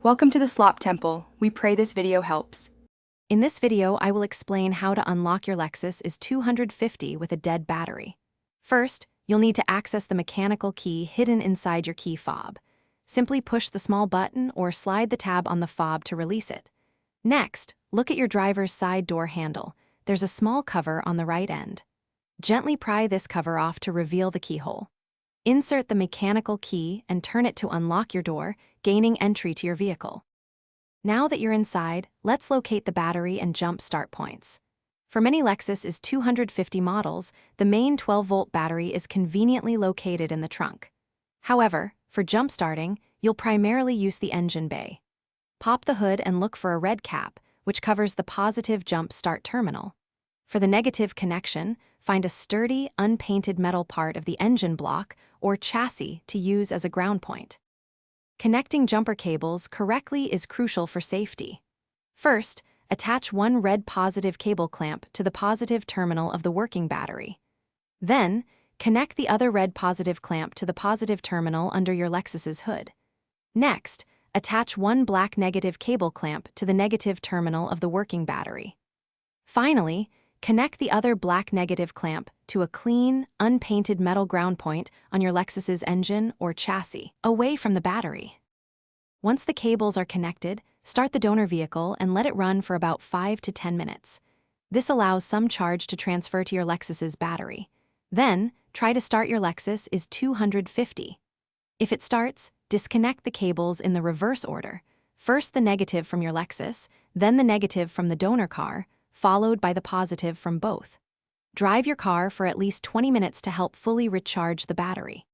Welcome to the Slop Temple. We pray this video helps. In this video, I will explain how to unlock your Lexus IS250 with a dead battery. First, you'll need to access the mechanical key hidden inside your key fob. Simply push the small button or slide the tab on the fob to release it. Next, look at your driver's side door handle. There's a small cover on the right end. Gently pry this cover off to reveal the keyhole. Insert the mechanical key and turn it to unlock your door, gaining entry to your vehicle. Now that you're inside, let's locate the battery and jump start points. For many Lexus IS250 models, the main 12-volt battery is conveniently located in the trunk. However, for jump starting, you'll primarily use the engine bay. Pop the hood and look for a red cap, which covers the positive jump start terminal. For the negative connection, find a sturdy, unpainted metal part of the engine block or chassis to use as a ground point. Connecting jumper cables correctly is crucial for safety. First, attach one red positive cable clamp to the positive terminal of the working battery. Then, connect the other red positive clamp to the positive terminal under your Lexus's hood. Next, attach one black negative cable clamp to the negative terminal of the working battery. Finally, connect the other black negative clamp to a clean, unpainted metal ground point on your Lexus's engine or chassis, away from the battery. Once the cables are connected, start the donor vehicle and let it run for about 5 to 10 minutes. This allows some charge to transfer to your Lexus's battery. Then, try to start your Lexus IS250. If it starts, disconnect the cables in the reverse order. First the negative from your Lexus, then the negative from the donor car, followed by the positive from both. Drive your car for at least 20 minutes to help fully recharge the battery.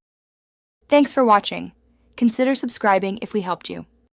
Thanks for watching. Consider subscribing if we helped you.